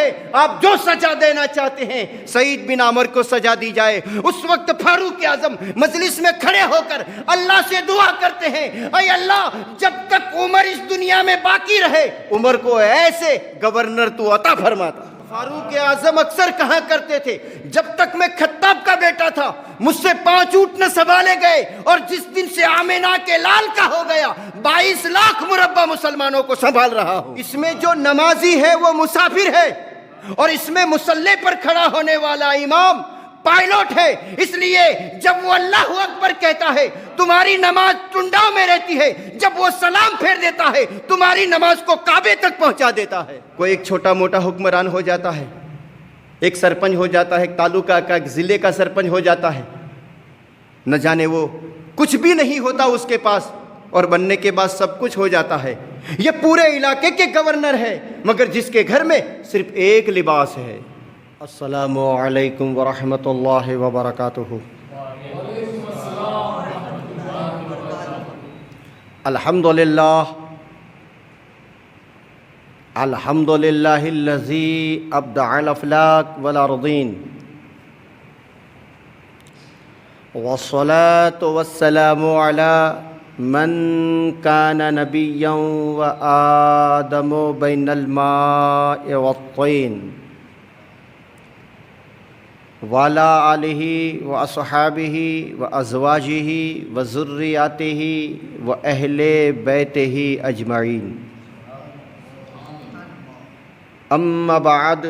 ہے، آپ جو سزا دینا چاہتے ہیں سعید بن عامر کو سزا دی جائے۔ اس وقت فاروق اعظم مجلس میں کھڑے ہو کر اللہ سے دعا کرتے ہیں، اے اللہ جب تک عمر اس دنیا میں باقی رہے عمر کو ایسے گورنر تو عطا فرماتا۔ فاروق اعظم اکثر کہا کرتے تھے جب تک میں خطاب کا بیٹا تھا مجھ سے 5 اونٹ نہ سنبھالے گئے، اور جس دن سے آمینہ کے لال کا ہو گیا 22 لاکھ مربع مسلمانوں کو سنبھال رہا ہوں۔ اس میں جو نمازی ہے وہ مسافر ہے، اور اس میں مصلی پر کھڑا ہونے والا امام پائلوٹ ہے، اس لیے جب وہ اللہ اکبر کہتا ہے تمہاری نماز ٹنڈاؤں میں رہتی ہے، جب وہ سلام پھیر دیتا ہے تمہاری نماز کو کعبے تک پہنچا دیتا ہے۔ کوئی ایک چھوٹا موٹا حکمران ہو جاتا ہے، ایک سرپنچ ہو جاتا ہے، ایک تعلقہ کا ایک ضلع کا سرپنچ ہو جاتا ہے، نہ جانے وہ کچھ بھی نہیں ہوتا اس کے پاس، اور بننے کے بعد سب کچھ ہو جاتا ہے۔ یہ پورے علاقے کے گورنر ہے مگر جس کے گھر میں صرف ایک لباس ہے۔ السلام علیکم ورحمۃ اللہ وبرکاتہ۔ الحمدللہ الحمدللہ الذی ابدع الافلاک والارضین، والصلاة والسلام علی من کان نبیا وآدم بین الماء والطین، وعلی آلہ واصحابہ وازواجہ وذریاتہ واہل بیتہ اجمعین، اما بعد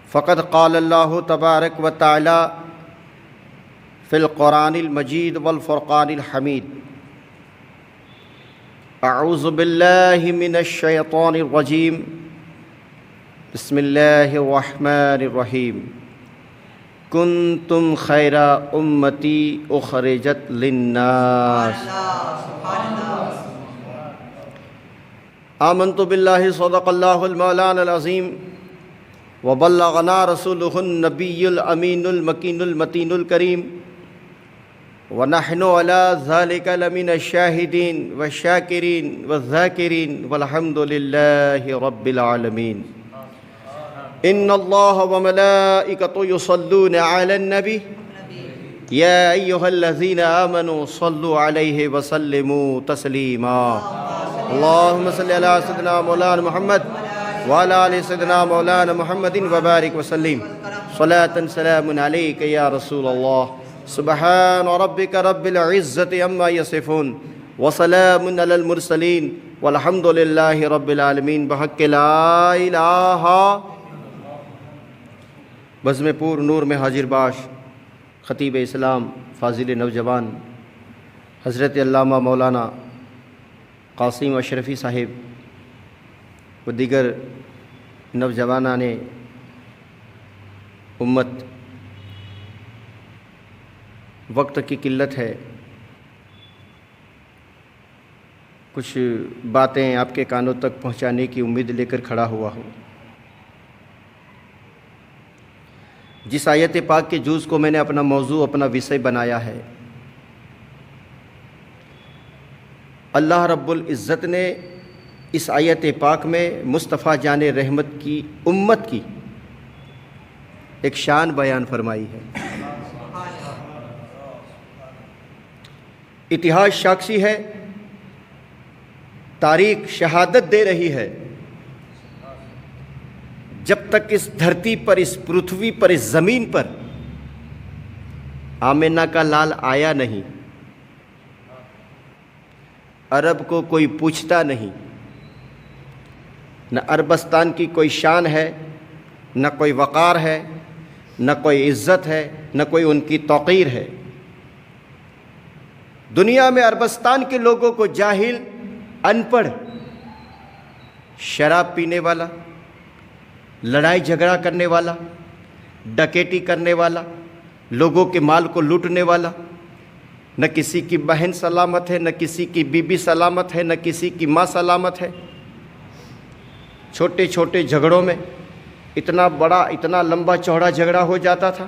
فقد قال اللہ تبارک و تعالی فی القرآن المجید والفرقان الحمید، اعوذ باللہ من الشیطان الرجیم، بسم اللہ الرحمن الرحیم، کنتم خیر امتی اخرجت للناس، آمنت باللہ صدق اللہ المولانا العظیم، وبلغنا رسولہ النبی الامین المکین المتین الکریم، ونحن علی ذلک لمن الشاہدین والشاکرین والذاکرین والحمد للہ رب العالمین۔ ان اللہ وملائکتہ یصلون علی النبی یا ایہا الذین آمنوا صلوا علیہ وسلموا تسلیما، اللہم صلی علی سیدنا مولانا محمد وعلی آل سیدنا مولانا محمد وبارک وسلم، صلاۃ سلام علیک یا رسول اللہ، سبحان ربک رب العزت عما یصفون، وسلام علی المرسلین، والحمد للہ رب العالمین، بحق لا الہ۔ بزم پور نور میں حاضر باش خطیب اسلام فاضل نوجوان حضرت علامہ مولانا قاسم اشرفی صاحب و دیگر نوجوانان امت، وقت کی قلت ہے، کچھ باتیں آپ کے کانوں تک پہنچانے کی امید لے کر کھڑا ہوا ہوں۔ جس آیت پاک کے جز کو میں نے اپنا موضوع اپنا وشے بنایا ہے، اللہ رب العزت نے اس آیت پاک میں مصطفیٰ جان رحمت کی امت کی ایک شان بیان فرمائی ہے۔ اتہاس ساکشی ہے، تاریخ شہادت دے رہی ہے، جب تک اس دھرتی پر، اس پرتھوی پر، اس زمین پر آمینہ کا لال آیا نہیں، عرب کو کوئی پوچھتا نہیں، نہ عربستان کی کوئی شان ہے، نہ کوئی وقار ہے، نہ کوئی عزت ہے، نہ کوئی ان کی توقیر ہے۔ دنیا میں عربستان کے لوگوں کو جاہل، ان پڑھ، شراب پینے والا، لڑائی جھگڑا کرنے والا، ڈکیٹی کرنے والا، لوگوں کے مال کو لوٹنے والا، نہ کسی کی بہن سلامت ہے، نہ کسی کی بیوی سلامت ہے، نہ کسی کی ماں سلامت ہے۔ چھوٹے چھوٹے جھگڑوں میں اتنا بڑا، اتنا لمبا چوڑا جھگڑا ہو جاتا تھا،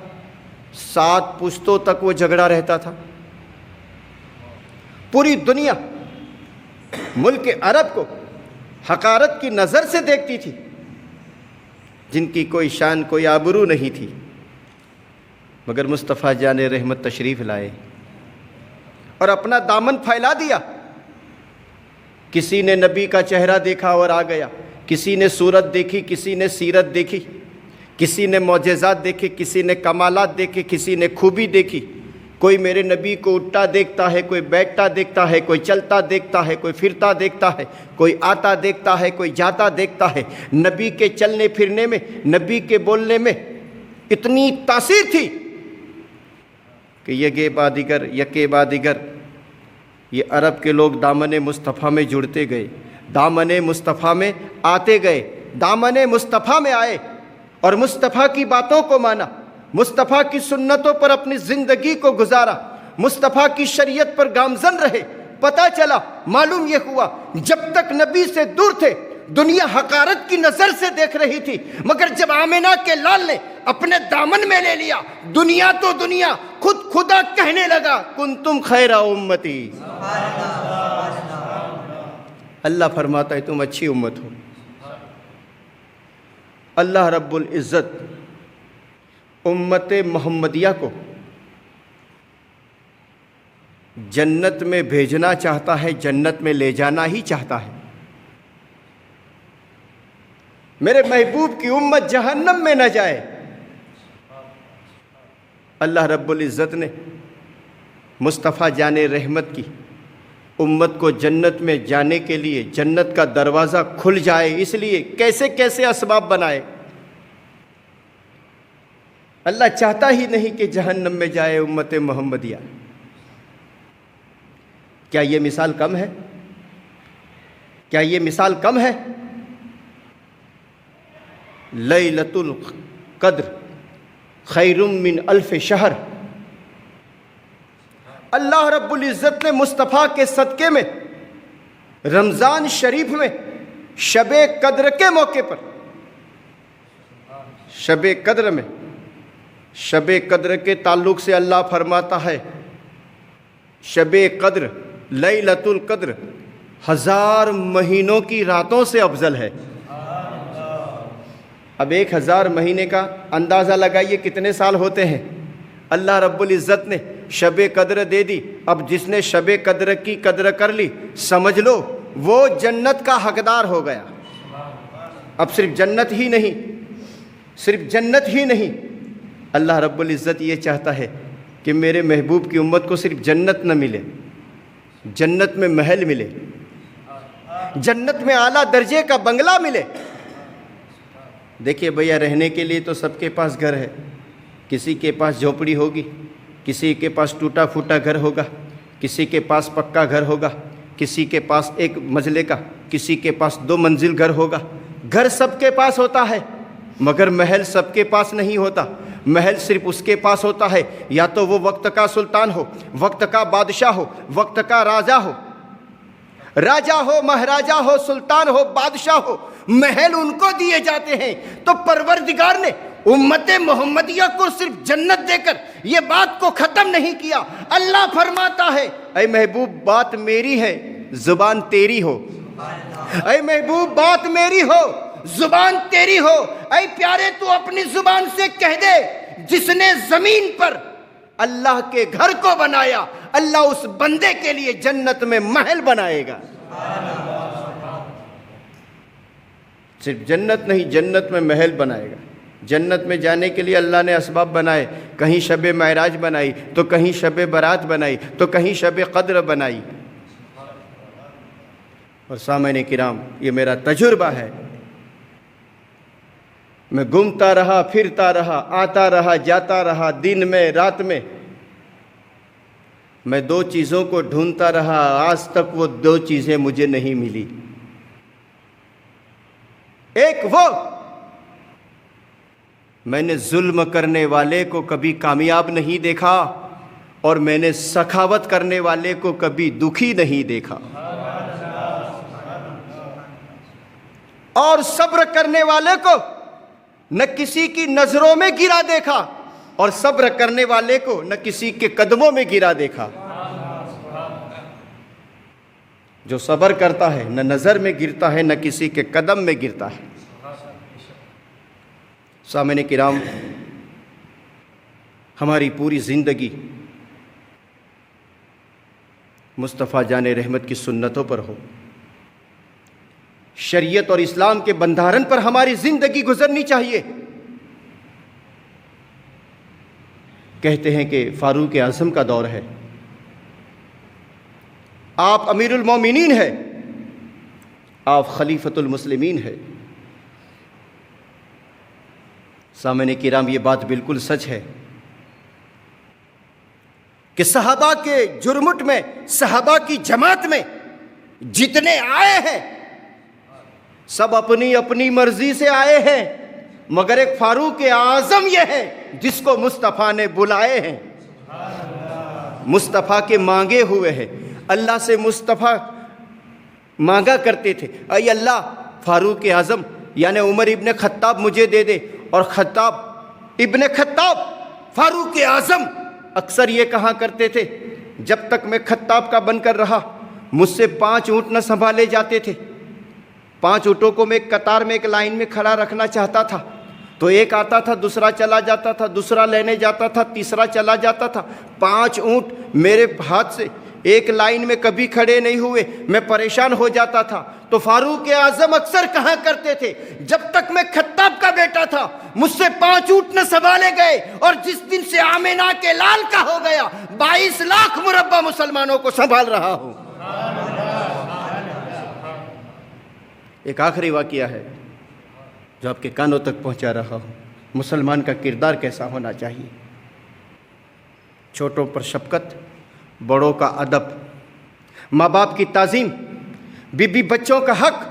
7 پشتوں تک وہ جھگڑا رہتا تھا۔ پوری دنیا ملک عرب کو حقارت کی نظر سے دیکھتی تھی، جن کی کوئی شان کوئی آبرو نہیں تھی، مگر مصطفیٰ جان رحمت تشریف لائے اور اپنا دامن پھیلا دیا۔ کسی نے نبی کا چہرہ دیکھا اور آ گیا، کسی نے صورت دیکھی، کسی نے سیرت دیکھی، کسی نے معجزات دیکھے، کسی نے کمالات دیکھے، کسی نے خوبی دیکھی۔ کوئی میرے نبی کو اٹھتا دیکھتا ہے، کوئی بیٹھتا دیکھتا ہے، کوئی چلتا دیکھتا ہے، کوئی پھرتا دیکھتا ہے، کوئی آتا دیکھتا ہے، کوئی جاتا دیکھتا ہے۔ نبی کے چلنے پھرنے میں، نبی کے بولنے میں اتنی تاثیر تھی کہ یکے بعد دیگر یہ عرب کے لوگ دامن مصطفیٰ میں جڑتے گئے، دامن مصطفیٰ میں آتے گئے، دامن مصطفیٰ میں آئے اور مصطفیٰ کی باتوں کو مانا، مصطفیٰ کی سنتوں پر اپنی زندگی کو گزارا، مصطفیٰ کی شریعت پر گامزن رہے۔ پتہ چلا، معلوم یہ ہوا، جب تک نبی سے دور تھے دنیا حقارت کی نظر سے دیکھ رہی تھی، مگر جب آمنہ کے لال نے اپنے دامن میں لے لیا، دنیا تو دنیا، خود خدا کہنے لگا کنتم خیر امتی۔ اللہ فرماتا ہے تم اچھی امت ہو۔ اللہ رب العزت امت محمدیہ کو جنت میں بھیجنا چاہتا ہے، جنت میں لے جانا ہی چاہتا ہے۔ میرے محبوب کی امت جہنم میں نہ جائے۔ اللہ رب العزت نے مصطفیٰ جان رحمت کی امت کو جنت میں جانے کے لیے، جنت کا دروازہ کھل جائے، اس لیے کیسے کیسے اسباب بنائے۔ اللہ چاہتا ہی نہیں کہ جہنم میں جائے امت محمدیہ۔ کیا یہ مثال کم ہے؟ کیا یہ مثال کم ہے؟ لیلۃ القدر خیر من الف شہر۔ اللہ رب العزت نے مصطفیٰ کے صدقے میں رمضان شریف میں شب قدر کے موقع پر، شب قدر میں، شب قدر کے تعلق سے اللہ فرماتا ہے شب قدر لیلۃ القدر 1000 مہینوں کی راتوں سے افضل ہے۔ اب 1000 مہینے کا اندازہ لگائیے کتنے سال ہوتے ہیں۔ اللہ رب العزت نے شب قدر دے دی، اب جس نے شب قدر کی قدر کر لی، سمجھ لو وہ جنت کا حقدار ہو گیا۔ اب صرف جنت ہی نہیں، صرف جنت ہی نہیں، اللہ رب العزت یہ چاہتا ہے کہ میرے محبوب کی امت کو صرف جنت نہ ملے، جنت میں محل ملے، جنت میں اعلیٰ درجے کا بنگلہ ملے۔ دیکھیے بھیا، رہنے کے لیے تو سب کے پاس گھر ہے، کسی کے پاس جھوپڑی ہوگی، کسی کے پاس ٹوٹا پھوٹا گھر ہوگا، کسی کے پاس پکا گھر ہوگا، کسی کے پاس 1 منزلے کا، کسی کے پاس 2 منزل گھر ہوگا۔ گھر سب کے پاس ہوتا ہے، مگر محل سب کے پاس نہیں ہوتا۔ محل صرف اس کے پاس ہوتا ہے یا تو وہ وقت کا سلطان ہو، وقت کا بادشاہ ہو، وقت کا راجا ہو، راجا ہو، مہاراجا ہو، سلطان ہو، بادشاہ ہو، محل ان کو دیے جاتے ہیں۔ تو پروردگار نے امت محمدیہ کو صرف جنت دے کر یہ بات کو ختم نہیں کیا۔ اللہ فرماتا ہے اے محبوب بات میری ہے، زبان تیری ہو۔ اے محبوب بات میری ہو، زبان تیری ہو۔ اے پیارے تو اپنی زبان سے کہہ دے، جس نے زمین پر اللہ کے گھر کو بنایا، اللہ اس بندے کے لیے جنت میں محل بنائے گا۔ صرف جنت نہیں، جنت میں محل بنائے گا۔ جنت میں جانے کے لیے اللہ نے اسباب بنائے، کہیں شب معراج بنائی، تو کہیں شب برات بنائی، تو کہیں شب قدر بنائی۔ اور سامعین کرام، یہ میرا تجربہ ہے، میں گھومتا رہا، پھرتا رہا، آتا رہا، جاتا رہا، دن میں رات میں، میں 2 چیزوں کو ڈھونڈتا رہا، آج تک وہ 2 چیزیں مجھے نہیں ملی۔ ایک وہ، میں نے ظلم کرنے والے کو کبھی کامیاب نہیں دیکھا، اور میں نے سخاوت کرنے والے کو کبھی دکھی نہیں دیکھا، اور صبر کرنے والے کو نہ کسی کی نظروں میں گرا دیکھا، اور صبر کرنے والے کو نہ کسی کے قدموں میں گرا دیکھا۔ جو صبر کرتا ہے نہ نظر میں گرتا ہے، نہ کسی کے قدم میں گرتا ہے۔ سامعین کرام، ہماری پوری زندگی مصطفیٰ جان رحمت کی سنتوں پر ہو، شریعت اور اسلام کے بندھارن پر ہماری زندگی گزرنی چاہیے۔ کہتے ہیں کہ فاروق اعظم کا دور ہے، آپ امیر المومنین ہیں، آپ خلیفۃ المسلمین ہیں۔ سامعین کرام، یہ بات بالکل سچ ہے کہ صحابہ کے جرمٹ میں، صحابہ کی جماعت میں جتنے آئے ہیں سب اپنی اپنی مرضی سے آئے ہیں، مگر ایک فاروق اعظم یہ ہے جس کو مصطفیٰ نے بلائے ہیں، مصطفیٰ کے مانگے ہوئے ہیں۔ اللہ سے مصطفیٰ مانگا کرتے تھے، اے اللہ فاروق اعظم یعنی عمر ابن خطاب مجھے دے دے، اور خطاب ابن خطاب فاروق اعظم اکثر یہ کہا کرتے تھے، جب تک میں خطاب کا بن کر رہا مجھ سے 5 اونٹ نہ سنبھالے جاتے تھے۔ 5 اونٹوں کو میں ایک قطار میں ایک لائن میں کھڑا رکھنا چاہتا تھا تو ایک آتا تھا، دوسرا چلا جاتا تھا، دوسرا لینے جاتا تھا، تیسرا چلا جاتا تھا۔ 5 اونٹ میرے ہاتھ سے ایک لائن میں کبھی کھڑے نہیں ہوئے، میں پریشان ہو جاتا تھا۔ تو فاروق اعظم اکثر کہا کرتے تھے، جب تک میں خطاب کا بیٹا تھا مجھ سے 5 اونٹ نہ سنبھالے گئے، اور جس دن سے آمینہ کے لال کا ہو گیا 22 لاکھ مربع مسلمانوں کو سنبھال رہا ہوں۔ ایک آخری واقعہ ہے جو آپ کے کانوں تک پہنچا رہا ہوں، مسلمان کا کردار کیسا ہونا چاہیے۔ چھوٹوں پر شفقت، بڑوں کا ادب، ماں باپ کی تعظیم، بیوی بچوں کا حق،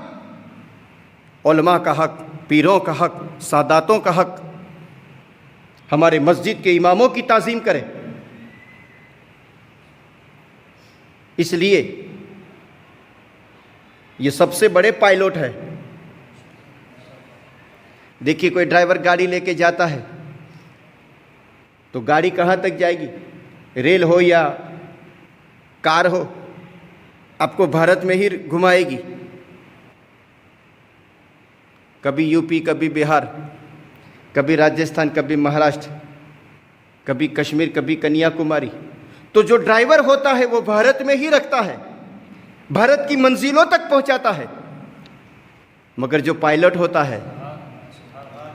علماء کا حق، پیروں کا حق، ساداتوں کا حق، ہمارے مسجد کے اماموں کی تعظیم کریں۔ اس لیے یہ سب سے بڑے پائلوٹ ہے۔ دیکھیے کوئی ڈرائیور گاڑی لے کے جاتا ہے تو گاڑی کہاں تک جائے گی، ریل ہو یا کار ہو، آپ کو بھارت میں ہی گھمائے گی، کبھی یو پی، کبھی بہار، کبھی راجستھان، کبھی مہاراشٹر، کبھی کشمیر، کبھی کنیا کماری۔ تو جو ڈرائیور ہوتا ہے وہ بھارت میں ہی رکھتا ہے، بھارت کی منزلوں تک پہنچاتا ہے، مگر جو پائلٹ ہوتا ہے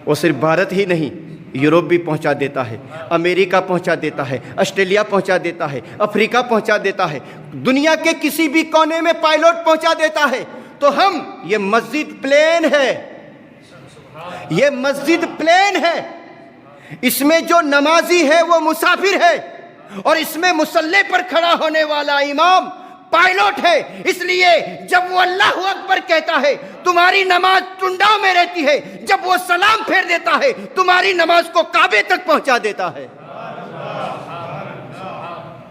وہ صرف بھارت ہی نہیں، یورپ بھی پہنچا دیتا ہے، امریکہ پہنچا دیتا ہے، آسٹریلیا پہنچا دیتا ہے، افریقہ پہنچا دیتا ہے، دنیا کے کسی بھی کونے میں پائلٹ پہنچا دیتا ہے۔ تو ہم، یہ مسجد پلین ہے، یہ مسجد پلین ہے، اس میں جو نمازی ہے وہ مسافر ہے، اور اس میں مصلی پر کھڑا ہونے والا امام پائلٹ ہے۔ اس لیے جب وہ اللہ اکبر کہتا ہے تمہاری نماز ٹنڈاؤ میں رہتی ہے، جب وہ سلام پھیر دیتا ہے تمہاری نماز کو کعبے تک پہنچا دیتا ہے۔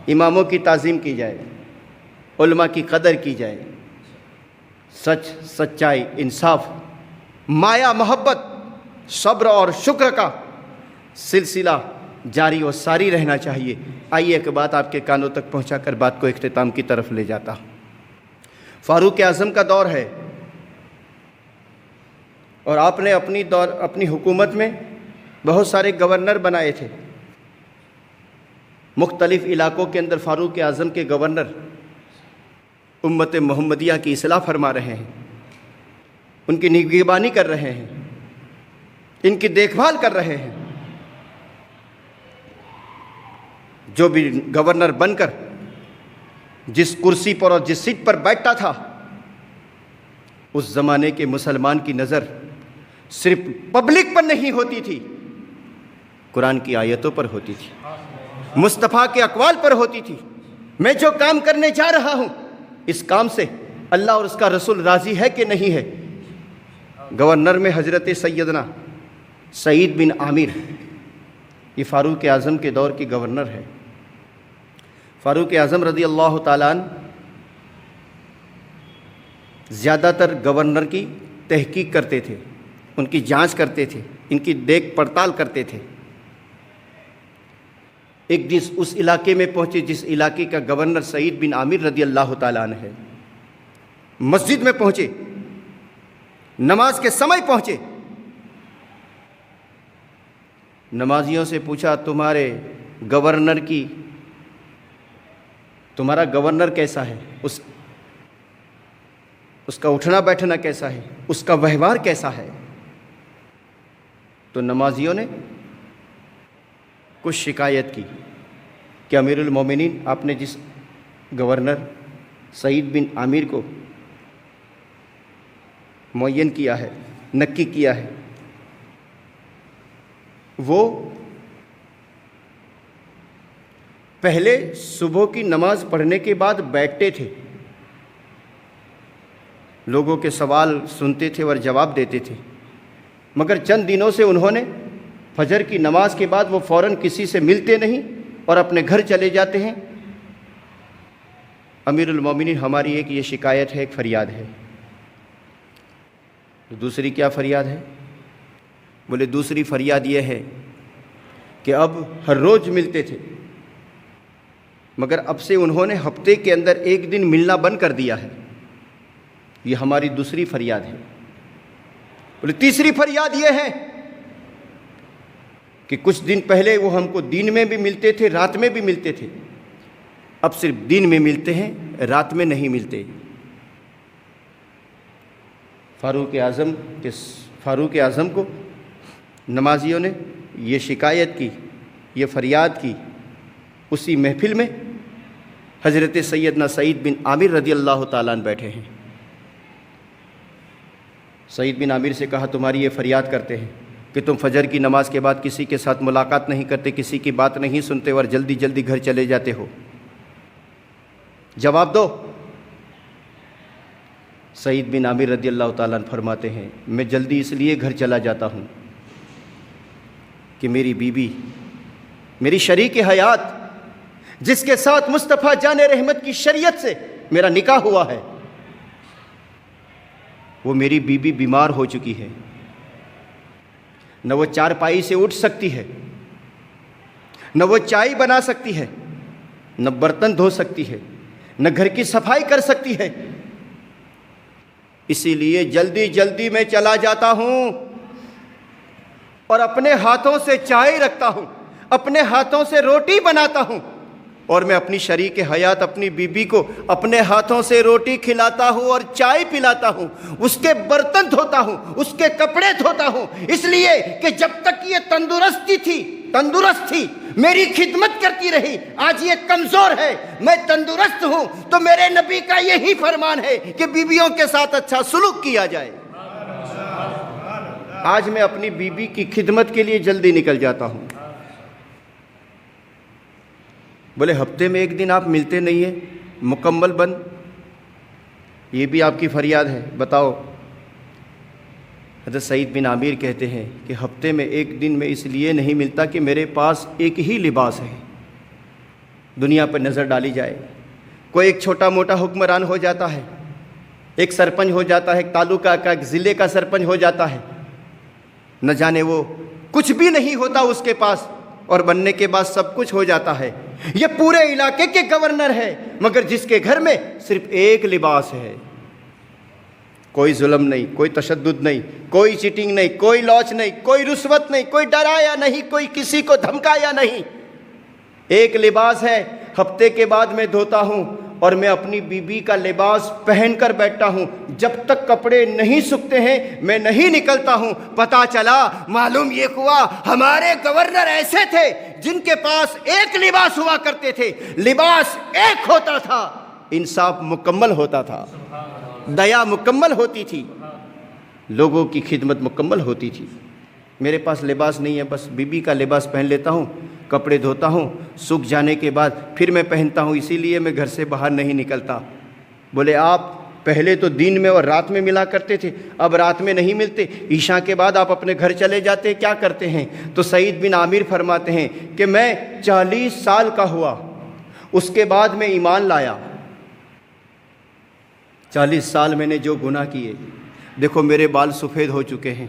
اماموں کی تعظیم کی جائے، علماء کی قدر کی جائے، سچ، سچائی، انصاف، مایا، محبت، صبر اور شکر کا سلسلہ جاری و ساری رہنا چاہیے۔ آئیے ایک بات آپ کے کانوں تک پہنچا کر بات کو اختتام کی طرف لے جاتا ہوں۔ فاروق اعظم کا دور ہے، اور آپ نے اپنی حکومت میں بہت سارے گورنر بنائے تھے۔ مختلف علاقوں کے اندر فاروق اعظم کے گورنر امت محمدیہ کی اصلاح فرما رہے ہیں، ان کی نگہبانی کر رہے ہیں، ان کی دیکھ بھال کر رہے ہیں۔ جو بھی گورنر بن کر جس کرسی پر اور جس سیٹ پر بیٹھتا تھا، اس زمانے کے مسلمان کی نظر صرف پبلک پر نہیں ہوتی تھی، قرآن کی آیتوں پر ہوتی تھی، مصطفیٰ کے اقوال پر ہوتی تھی۔ میں جو کام کرنے جا رہا ہوں، اس کام سے اللہ اور اس کا رسول راضی ہے کہ نہیں ہے۔ گورنر میں حضرت سیدنا سعید بن عامر، یہ فاروق اعظم کے دور کی گورنر ہے۔ فاروق اعظم رضی اللہ تعالیٰ عنہ زیادہ تر گورنر کی تحقیق کرتے تھے، ان کی جانچ کرتے تھے، ان کی دیکھ پڑتال کرتے تھے۔ ایک دن اس علاقے میں پہنچے جس علاقے کا گورنر سعید بن عامر رضی اللہ تعالیٰ عنہ ہے۔ مسجد میں پہنچے، نماز کے سمے پہنچے، نمازیوں سے پوچھا تمہارا گورنر کیسا ہے، اس کا اٹھنا بیٹھنا کیسا ہے، اس کا ویوہار کیسا ہے؟ تو نمازیوں نے کچھ شکایت کی کہ امیر المومنین، آپ نے جس گورنر سعید بن عامر کو معین کیا ہے، نکی کیا ہے، وہ پہلے صبح کی نماز پڑھنے کے بعد بیٹھتے تھے، لوگوں کے سوال سنتے تھے اور جواب دیتے تھے، مگر چند دنوں سے انہوں نے فجر کی نماز کے بعد وہ فوراً کسی سے ملتے نہیں اور اپنے گھر چلے جاتے ہیں۔ امیر المومنین، ہماری ایک یہ شکایت ہے، ایک فریاد ہے۔ دوسری کیا فریاد ہے؟ بولے دوسری فریاد یہ ہے کہ اب ہر روز ملتے تھے، مگر اب سے انہوں نے ہفتے کے اندر ایک دن ملنا بند کر دیا ہے، یہ ہماری دوسری فریاد ہے۔ بولے تیسری فریاد یہ ہے کہ کچھ دن پہلے وہ ہم کو دن میں بھی ملتے تھے، رات میں بھی ملتے تھے، اب صرف دن میں ملتے ہیں، رات میں نہیں ملتے۔ فاروق اعظم کو نمازیوں نے یہ شکایت کی، یہ فریاد کی، اسی محفل میں حضرت سیدنا سعید بن عامر رضی اللہ تعالیٰ عنہ بیٹھے ہیں۔ سعید بن عامر سے کہا تمہاری یہ فریاد کرتے ہیں کہ تم فجر کی نماز کے بعد کسی کے ساتھ ملاقات نہیں کرتے، کسی کی بات نہیں سنتے اور جلدی جلدی گھر چلے جاتے ہو، جواب دو۔ سعید بن عامر رضی اللہ تعالیٰ عنہ فرماتے ہیں میں جلدی اس لیے گھر چلا جاتا ہوں کہ میری بیوی، میری شریک حیات، جس کے ساتھ مصطفیٰ جان رحمت کی شریعت سے میرا نکاح ہوا ہے، وہ میری بیوی بیمار ہو چکی ہے، نہ وہ چارپائی سے اٹھ سکتی ہے، نہ وہ چائے بنا سکتی ہے، نہ برتن دھو سکتی ہے، نہ گھر کی صفائی کر سکتی ہے، اسی لیے جلدی جلدی میں چلا جاتا ہوں اور اپنے ہاتھوں سے چائے رکھتا ہوں، اپنے ہاتھوں سے روٹی بناتا ہوں، اور میں اپنی شریک حیات اپنی بیوی کو اپنے ہاتھوں سے روٹی کھلاتا ہوں اور چائے پلاتا ہوں، اس کے برتن دھوتا ہوں، اس کے کپڑے دھوتا ہوں، اس لیے کہ جب تک یہ تندرست تھی میری خدمت کرتی رہی، آج یہ کمزور ہے، میں تندرست ہوں، تو میرے نبی کا یہی فرمان ہے کہ بیویوں کے ساتھ اچھا سلوک کیا جائے۔ آج میں اپنی بیوی کی خدمت کے لیے جلدی نکل جاتا ہوں۔ بولے ہفتے میں ایک دن آپ ملتے نہیں ہیں، مکمل بند، یہ بھی آپ کی فریاد ہے، بتاؤ۔ حضرت سعید بن عامر کہتے ہیں کہ ہفتے میں ایک دن میں اس لیے نہیں ملتا کہ میرے پاس ایک ہی لباس ہے۔ دنیا پر نظر ڈالی جائے، کوئی ایک چھوٹا موٹا حکمران ہو جاتا ہے، ایک سرپنچ ہو جاتا ہے، ایک تعلقہ کا، ایک ضلع کا سرپنچ ہو جاتا ہے، نہ جانے وہ کچھ بھی نہیں ہوتا اس کے پاس، اور بننے کے بعد سب کچھ ہو جاتا ہے۔ یہ پورے علاقے کے گورنر ہے، مگر جس کے گھر میں صرف ایک لباس ہے، کوئی ظلم نہیں، کوئی تشدد نہیں، کوئی چیٹنگ نہیں، کوئی لوچ نہیں، کوئی رشوت نہیں، کوئی ڈرایا نہیں، کوئی کسی کو دھمکایا نہیں، ایک لباس ہے۔ ہفتے کے بعد میں دھوتا ہوں اور میں اپنی بیوی کا لباس پہن کر بیٹھتا ہوں، جب تک کپڑے نہیں سکتے ہیں میں نہیں نکلتا ہوں۔ پتہ چلا، معلوم یہ ہوا ہمارے گورنر ایسے تھے جن کے پاس ایک لباس ہوا کرتے تھے، لباس ایک ہوتا تھا، انصاف مکمل ہوتا تھا، دیا مکمل ہوتی تھی، لوگوں کی خدمت مکمل ہوتی تھی۔ میرے پاس لباس نہیں ہے، بس بیوی کا لباس پہن لیتا ہوں، کپڑے دھوتا ہوں، سوکھ جانے کے بعد پھر میں پہنتا ہوں، اسی لیے میں گھر سے باہر نہیں نکلتا۔ بولے آپ پہلے تو دن میں اور رات میں ملا کرتے تھے، اب رات میں نہیں ملتے، عشاء کے بعد آپ اپنے گھر چلے جاتے، کیا کرتے ہیں؟ تو سعید بن عامر فرماتے ہیں کہ میں 40 سال کا ہوا، اس کے بعد میں ایمان لایا۔ 40 سال میں نے جو گناہ کیے، دیکھو میرے بال سفید ہو چکے ہیں،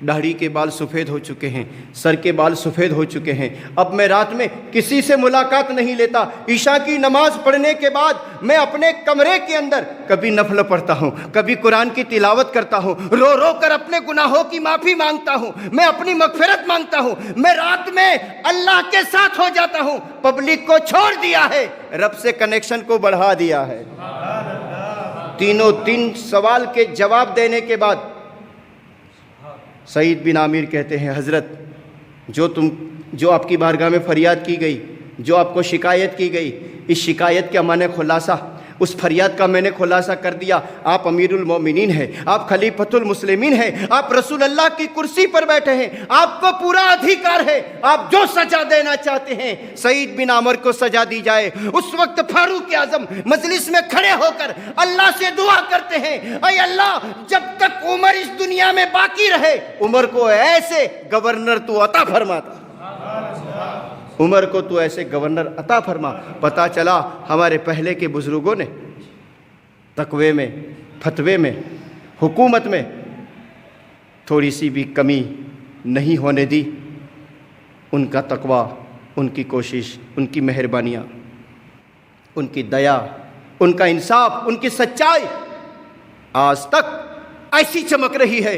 داڑھی کے بال سفید ہو چکے ہیں، سر کے بال سفید ہو چکے ہیں۔ اب میں رات میں کسی سے ملاقات نہیں لیتا۔ عشاء کی نماز پڑھنے کے بعد میں اپنے کمرے کے اندر کبھی نفل پڑھتا ہوں، کبھی قرآن کی تلاوت کرتا ہوں، رو رو کر اپنے گناہوں کی معافی مانگتا ہوں، میں اپنی مغفرت مانگتا ہوں۔ میں رات میں اللہ کے ساتھ ہو جاتا ہوں۔ پبلک کو چھوڑ دیا ہے، رب سے کنیکشن کو بڑھا دیا ہے۔ تین سوال کے جواب دینے کے بعد سعید بن عامر کہتے ہیں، حضرت جو آپ کی بارگاہ میں فریاد کی گئی، جو آپ کو شکایت کی گئی، اس شکایت کا میں نے خلاصہ، اس فریاد کا میں نے خلاصہ کر دیا۔ آپ امیر المومنین ہیں، آپ خلیفۃ المسلمین ہیں، آپ رسول اللہ کی کرسی پر بیٹھے ہیں، آپ کو پورا ادھیکار ہے، آپ جو سزا دینا چاہتے ہیں سعید بن عامر کو سزا دی جائے۔ اس وقت فاروق اعظم مجلس میں کھڑے ہو کر اللہ سے دعا کرتے ہیں، اے اللہ جب تک عمر اس دنیا میں باقی رہے عمر کو ایسے گورنر تو عطا فرماتا، عمر کو تو ایسے گورنر عطا فرما۔ پتہ چلا ہمارے پہلے کے بزرگوں نے تقوی میں، فتوے میں، حکومت میں تھوڑی سی بھی کمی نہیں ہونے دی۔ ان کا تقوی، ان کی کوشش، ان کی مہربانیاں، ان کی دیا، ان کا انصاف، ان کی سچائی آج تک ایسی چمک رہی ہے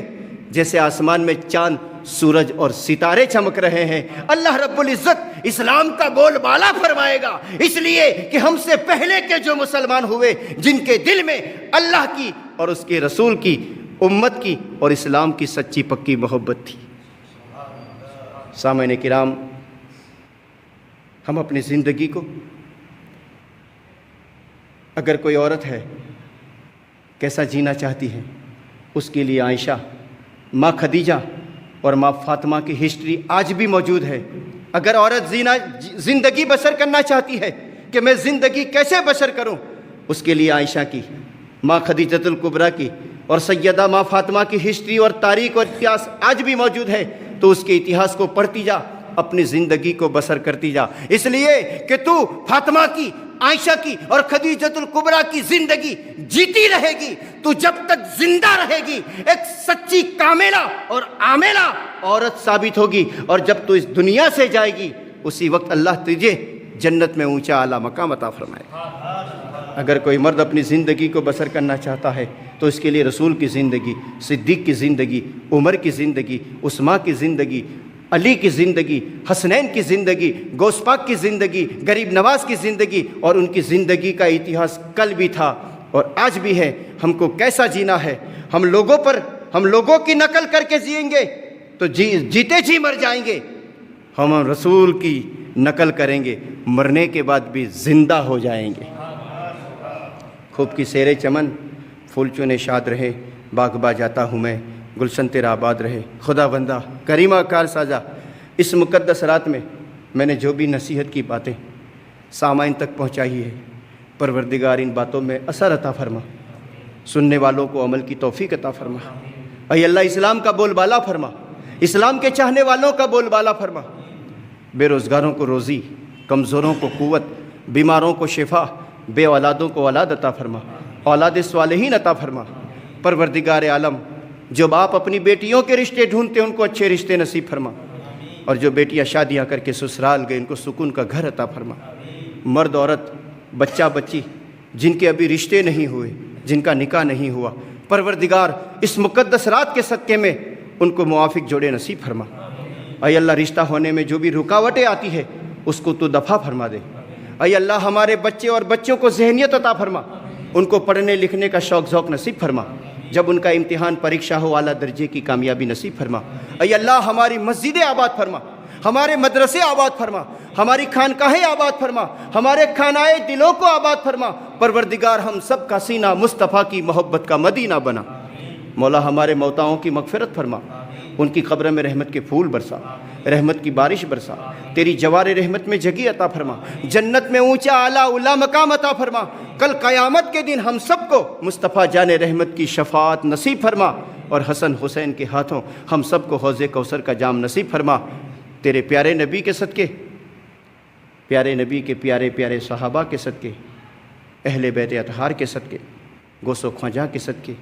جیسے آسمان میں چاند، سورج اور ستارے چمک رہے ہیں۔ اللہ رب العزت اسلام کا بول بالا فرمائے گا، اس لیے کہ ہم سے پہلے کے جو مسلمان ہوئے، جن کے دل میں اللہ کی اور اس کے رسول کی، امت کی اور اسلام کی سچی پکی محبت تھی۔ سامعین کرام، ہم اپنی زندگی کو، اگر کوئی عورت ہے کیسا جینا چاہتی ہے، اس کے لیے عائشہ، ماں خدیجہ اور ماں فاطمہ کی ہسٹری آج بھی موجود ہے۔ اگر عورت زندگی بسر کرنا چاہتی ہے کہ میں زندگی کیسے بسر کروں، اس کے لیے عائشہ کی، ماں خدیجۃ الکبریٰ کی اور سیدہ ماں فاطمہ کی ہسٹری اور تاریخ اور اتہاس آج بھی موجود ہے۔ تو اس کے اتہاس کو پڑھتی جا، اپنی زندگی کو بسر کرتی جا، اس لیے کہ تو فاطمہ کی، عائشہ کی اور خدیجۃ الکبریٰ کی زندگی جیتی رہے گی۔ تو جب تک زندہ رہے گی ایک سچی کاملہ اور عاملہ عورت ثابت ہوگی، اور جب تو اس دنیا سے جائے گی اسی وقت اللہ تجھے جنت میں اونچا اعلیٰ مقام عطا فرمائے گا۔ اگر کوئی مرد اپنی زندگی کو بسر کرنا چاہتا ہے تو اس کے لیے رسول کی زندگی، صدیق کی زندگی، عمر کی زندگی، عثمان کی زندگی، علی کی زندگی، حسنین کی زندگی، غوث پاک کی زندگی، غریب نواز کی زندگی اور ان کی زندگی کا اتہاس کل بھی تھا اور آج بھی ہے۔ ہم کو کیسا جینا ہے؟ ہم لوگوں کی نقل کر کے جئیں گے تو جیتے جی مر جائیں گے، ہم رسول کی نقل کریں گے، مرنے کے بعد بھی زندہ ہو جائیں گے۔ خوب کی سیر چمن، پھول چونے شاد رہے، باغ با جاتا ہوں میں، گلشن تیرا آباد رہے، خدا بندہ کریمہ کار سازا۔ اس مقدس رات میں نے جو بھی نصیحت کی باتیں سامعین تک پہنچائی ہے، پروردگار ان باتوں میں اثر عطا فرما، سننے والوں کو عمل کی توفیق عطا فرما۔ اے اللہ اسلام کا بول بالا فرما، اسلام کے چاہنے والوں کا بول بالا فرما، بے روزگاروں کو روزی، کمزوروں کو قوت، بیماروں کو شفا، بے اولادوں کو اولاد عطا فرما، اولاد صالحین عطا فرما۔ پروردگار عالم، جو باپ اپنی بیٹیوں کے رشتے ڈھونڈتے ان کو اچھے رشتے نصیب فرما، اور جو بیٹیاں شادیاں کر کے سسرال گئے ان کو سکون کا گھر عطا فرما۔ مرد عورت، بچہ بچی جن کے ابھی رشتے نہیں ہوئے، جن کا نکاح نہیں ہوا، پروردگار اس مقدس رات کے صدقے میں ان کو موافق جوڑے نصیب فرما۔ اے اللہ رشتہ ہونے میں جو بھی رکاوٹیں آتی ہے اس کو تو دفع فرما دے۔ اے اللہ ہمارے بچے اور بچوں کو ذہنیت عطا فرما، ان کو پڑھنے لکھنے کا شوق ذوق نصیب فرما، جب ان کا امتحان پریکشا ہو اعلیٰ درجے کی کامیابی نصیب فرما۔ اے اللہ ہماری مسجدیں آباد فرما، ہمارے مدرسے آباد فرما، ہماری خانقاہیں آباد فرما، ہمارے خانائے دلوں کو آباد فرما۔ پروردگار ہم سب کا سینہ مصطفیٰ کی محبت کا مدینہ بنا۔ مولا ہمارے موتاؤں کی مغفرت فرما، ان کی قبر میں رحمت کے پھول برسا، رحمت کی بارش برسا، تیری جوار رحمت میں جگہ عطا فرما، جنت میں اونچا اعلیٰ اعلیٰ مقام عطا فرما۔ کل قیامت کے دن ہم سب کو مصطفیٰ جان رحمت کی شفاعت نصیب فرما، اور حسن حسین کے ہاتھوں ہم سب کو حوض کوثر کا جام نصیب فرما۔ تیرے پیارے نبی کے صدقے، پیارے نبی کے پیارے پیارے صحابہ کے صدقے، اہل بیت اطہار کے صدقے، غوث و خواجہ کے صدقے،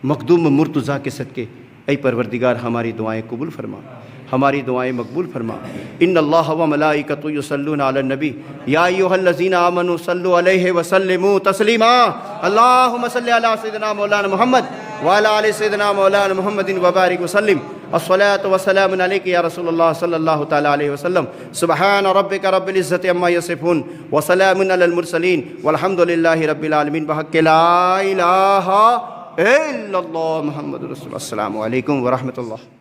مخدوم مرتضیٰ کے صدقے، اے پروردگار ہماری دعائیں قبول فرما، ہماری دعائیں مقبول فرما۔ ان اللہ و ملائکۃ یصلون علی النبی یا ایھا الذین آمنوا صلوا علیہ وسلموا تسلیما۔ اللہم صلی علی سیدنا مولانا محمد وعلی آل سیدنا مولانا محمد وبارک وسلم۔ الصلاۃ والسلام علیک یا رسول اللہ صلی اللہ تعالی علیہ وسلم۔ سبحان ربک رب العزۃ عما یصفون وسلام علی المرسلین والحمد للہ رب العالمین بحق لا الہ الا اللہ محمد رسول اللہ۔ السلام علیکم ورحمۃ اللہ۔